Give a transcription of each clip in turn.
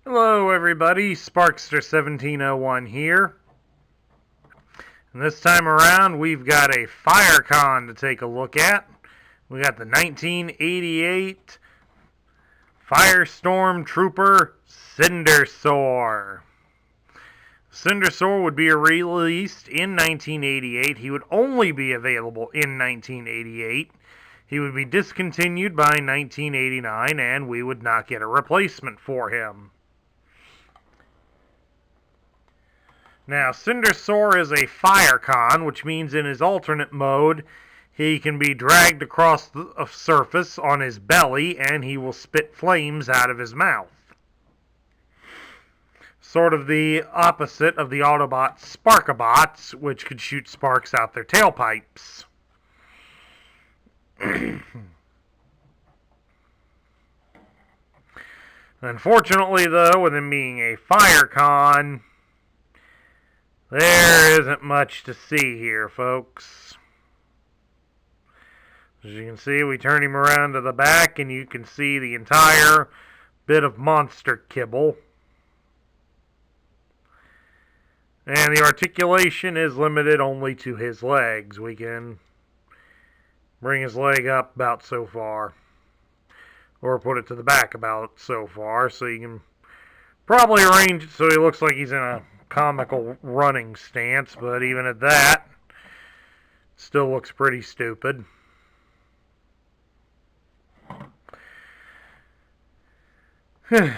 Hello everybody, Sparkster1701 here. And this time around we've got a FireCon to take a look at. We got the 1988 Firestorm Trooper Cindersaur. Cindersaur would be released in 1988. He would only be available in 1988. He would be discontinued by 1989 and we would not get a replacement for him. Now, Cindersaur is a FireCon, which means in his alternate mode, he can be dragged across the surface on his belly, and he will spit flames out of his mouth. Sort of the opposite of the Autobots Sparkabots, which could shoot sparks out their tailpipes. Unfortunately, though, with him being a FireCon, there isn't much to see here, folks. As you can see, we turn him around to the back, and you can see the entire bit of monster kibble. And the articulation is limited only to his legs. We can bring his leg up about so far, or put it to the back about so far, so you can probably arrange it so he looks like he's in a comical running stance, but even at that, still looks pretty stupid. There's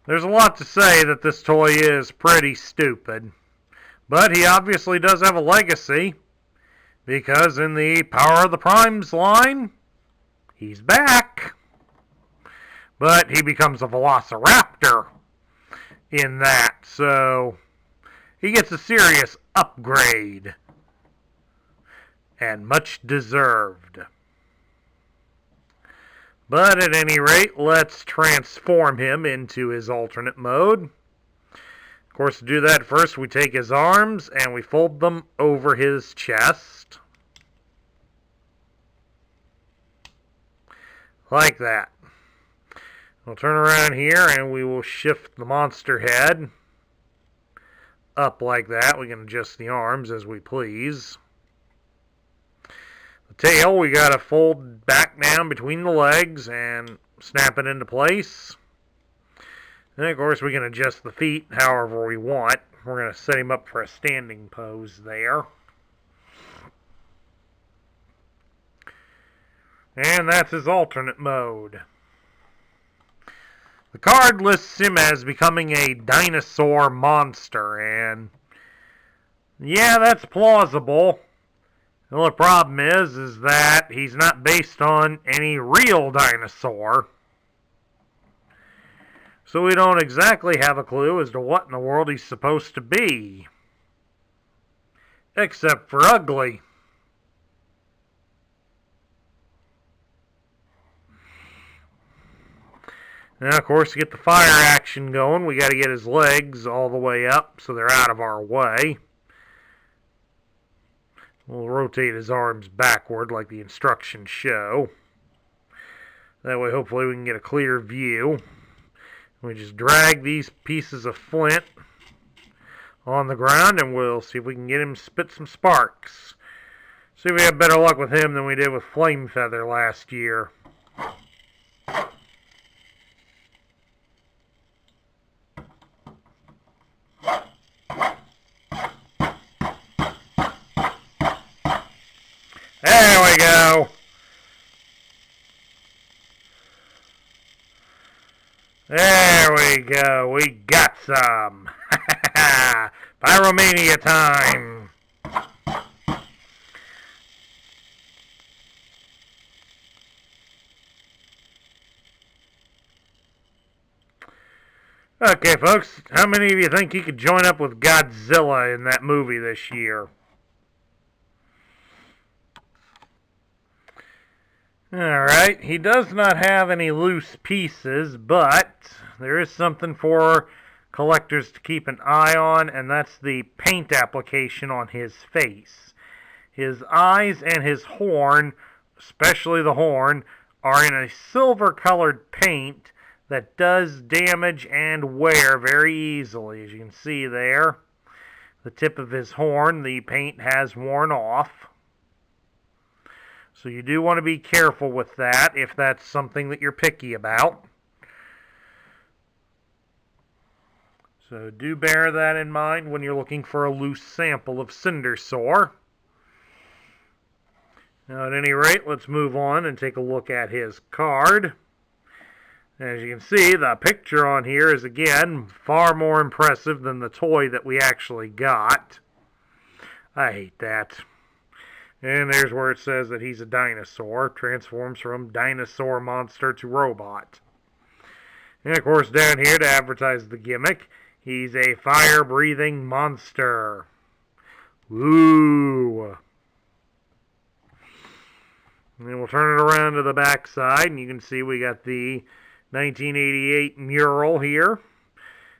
a lot to say that this toy is pretty stupid, but he obviously does have a legacy, because in the Power of the Primes line, he's back. But he becomes a Velociraptor in that, so he gets a serious upgrade, and much deserved. But at any rate, let's transform him into his alternate mode. Of course, to do that, first we take his arms and we fold them over his chest, like that. We'll turn around here and we will shift the monster head up like that. We can adjust the arms as we please. The tail we gotta fold back down between the legs and snap it into place. And of course we can adjust the feet however we want. We're gonna set him up for a standing pose there. And that's his alternate mode. The card lists him as becoming a dinosaur monster, and yeah, that's plausible. The only problem is that he's not based on any real dinosaur, so we don't exactly have a clue as to what in the world he's supposed to be, except for ugly. Now, of course, to get the fire action going, we got to get his legs all the way up so they're out of our way. We'll rotate his arms backward like the instructions show. That way, hopefully, we can get a clear view. We just drag these pieces of flint on the ground, and we'll see if we can get him to spit some sparks. See if we have better luck with him than we did with Flame Feather last year. There we go. There we go. We got some. Pyromania time. Okay, folks. How many of you think he could join up with Godzilla in that movie this year? Alright, he does not have any loose pieces, but there is something for collectors to keep an eye on, and that's the paint application on his face. His eyes and his horn, especially the horn, are in a silver-colored paint that does damage and wear very easily. As you can see there, the tip of his horn, the paint has worn off. So you do want to be careful with that if that's something that you're picky about. So do bear that in mind when you're looking for a loose sample of Cindersaur. Now at any rate, let's move on and take a look at his card. As you can see, the picture on here is again far more impressive than the toy that we actually got. I hate that. And there's where it says that he's a dinosaur, transforms from dinosaur monster to robot. And of course down here to advertise the gimmick, he's a fire-breathing monster. Ooh. And then we'll turn it around to the back side, and you can see we got the 1988 mural here,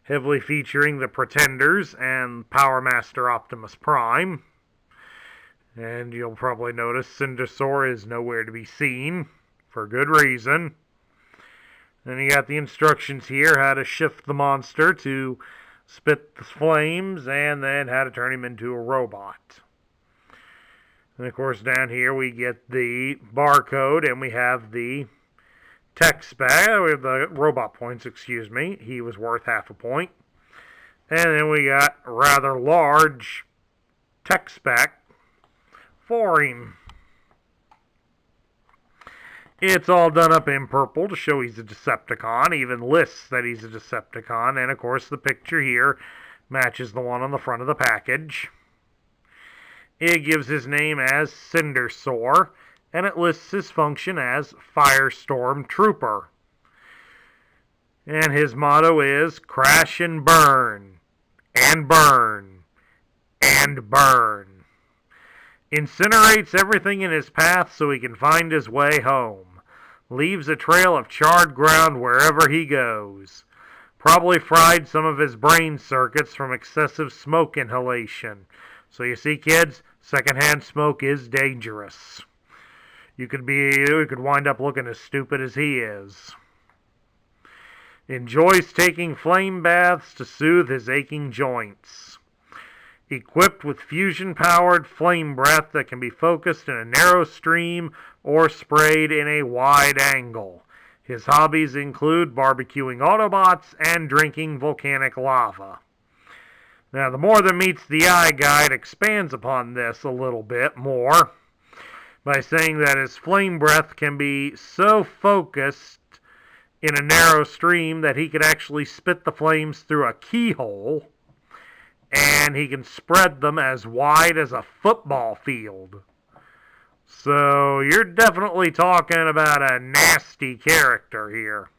heavily featuring the Pretenders and Power Master Optimus Prime. And you'll probably notice Cindersaur is nowhere to be seen, for good reason. Then you got the instructions here, how to shift the monster to spit the flames, and then how to turn him into a robot. And of course down here we get the barcode, and we have the tech spec, the robot points, excuse me. He was worth half a point. And then we got a rather large tech spec for him. It's all done up in purple to show he's a Decepticon, even lists that he's a Decepticon, and of course the picture here matches the one on the front of the package. It gives his name as Cindersaur, and it lists his function as Firestorm Trooper. And his motto is crash and burn, and burn, and burn. Incinerates everything in his path so he can find his way home. Leaves a trail of charred ground wherever he goes. Probably fried some of his brain circuits from excessive smoke inhalation. So you see, kids, secondhand smoke is dangerous. You could wind up looking as stupid as he is. Enjoys taking flame baths to soothe his aching joints. Equipped with fusion-powered flame breath that can be focused in a narrow stream or sprayed in a wide angle. His hobbies include barbecuing Autobots and drinking volcanic lava. Now, the More Than Meets the Eye guide expands upon this a little bit more by saying that his flame breath can be so focused in a narrow stream that he could actually spit the flames through a keyhole, and he can spread them as wide as a football field. So you're definitely talking about a nasty character here.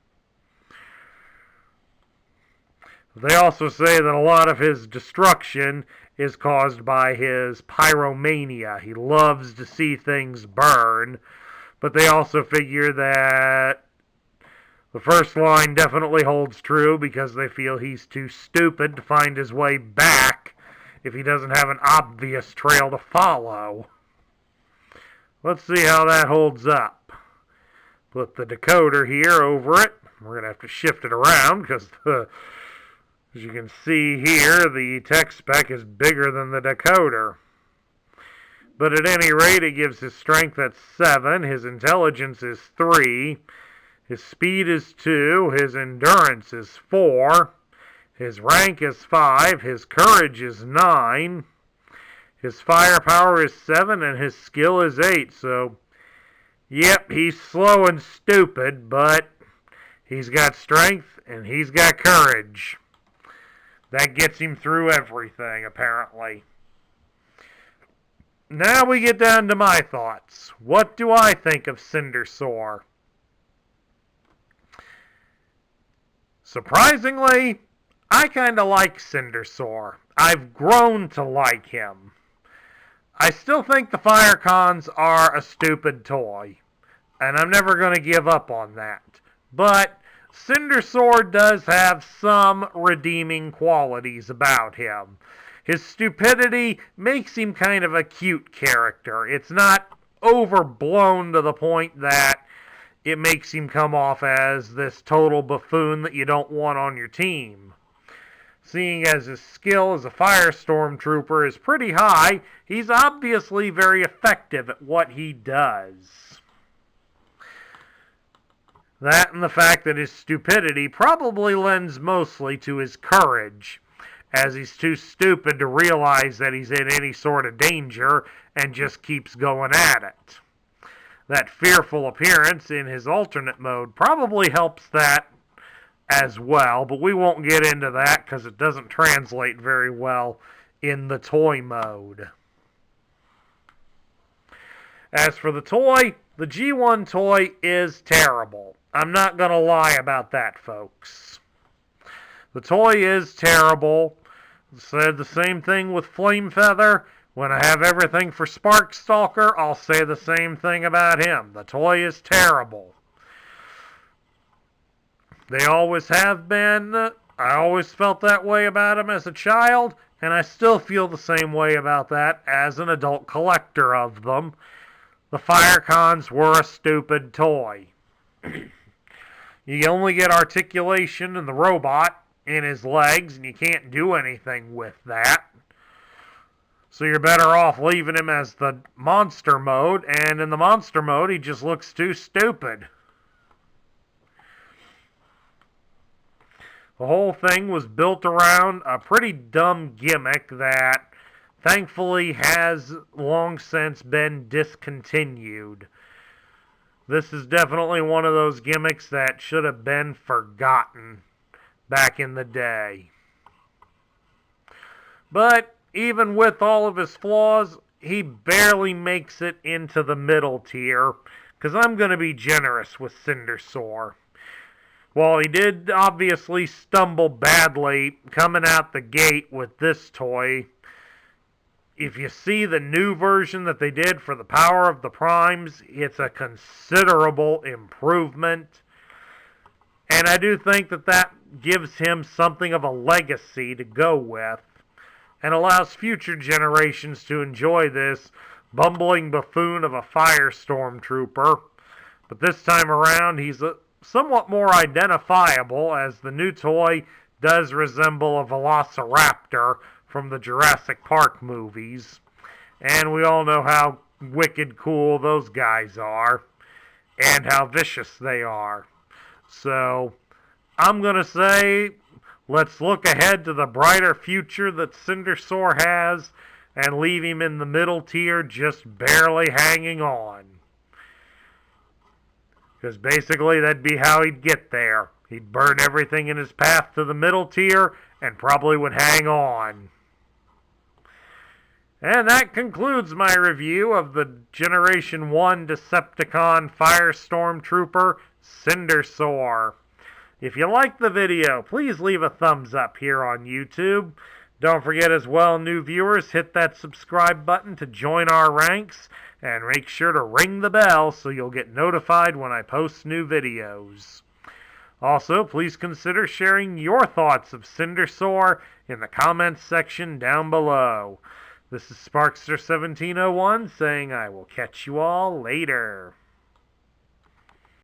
They also say that a lot of his destruction is caused by his pyromania. He loves to see things burn, but they also figure that the first line definitely holds true because they feel he's too stupid to find his way back if he doesn't have an obvious trail to follow. Let's see how that holds up. Put the decoder here over it. We're going to have to shift it around because, as you can see here, the tech spec is bigger than the decoder. But at any rate, it gives his strength at 7, his intelligence is 3, his speed is 2, his endurance is 4, his rank is 5, his courage is 9, his firepower is 7, and his skill is 8. So, yep, he's slow and stupid, but he's got strength and he's got courage. That gets him through everything, apparently. Now we get down to my thoughts. What do I think of Cindersaur? Surprisingly, I kind of like Cindersaur. I've grown to like him. I still think the Firecons are a stupid toy, and I'm never going to give up on that. But Cindersaur does have some redeeming qualities about him. His stupidity makes him kind of a cute character. It's not overblown to the point that it makes him come off as this total buffoon that you don't want on your team. Seeing as his skill as a firestorm trooper is pretty high, he's obviously very effective at what he does. That and the fact that his stupidity probably lends mostly to his courage, as he's too stupid to realize that he's in any sort of danger and just keeps going at it. That fearful appearance in his alternate mode probably helps that as well, but we won't get into that because it doesn't translate very well in the toy mode. As for the toy, the G1 toy is terrible. I'm not going to lie about that, folks. The toy is terrible. Said the same thing with Flame Feather. When I have everything for Sparkstalker, I'll say the same thing about him. The toy is terrible. They always have been. I always felt that way about him as a child, and I still feel the same way about that as an adult collector of them. The Firecons were a stupid toy. You only get articulation in the robot in his legs, and you can't do anything with that. So you're better off leaving him as the monster mode, and in the monster mode, he just looks too stupid. The whole thing was built around a pretty dumb gimmick that thankfully has long since been discontinued. This is definitely one of those gimmicks that should have been forgotten back in the day. But even with all of his flaws, he barely makes it into the middle tier, because I'm going to be generous with Cindersaur. While he did obviously stumble badly coming out the gate with this toy, if you see the new version that they did for the Power of the Primes, it's a considerable improvement. And I do think that that gives him something of a legacy to go with, and allows future generations to enjoy this bumbling buffoon of a firestorm trooper. But this time around, he's somewhat more identifiable, as the new toy does resemble a velociraptor from the Jurassic Park movies. And we all know how wicked cool those guys are, and how vicious they are. So, I'm going to say, let's look ahead to the brighter future that Cindersaur has, and leave him in the middle tier just barely hanging on. Because basically that'd be how he'd get there. He'd burn everything in his path to the middle tier, and probably would hang on. And that concludes my review of the Generation 1 Decepticon Firestorm Trooper, Cindersaur. If you liked the video, please leave a thumbs up here on YouTube. Don't forget as well, new viewers, hit that subscribe button to join our ranks, and make sure to ring the bell so you'll get notified when I post new videos. Also, please consider sharing your thoughts of Cindersaur in the comments section down below. This is Sparkster1701 saying I will catch you all later.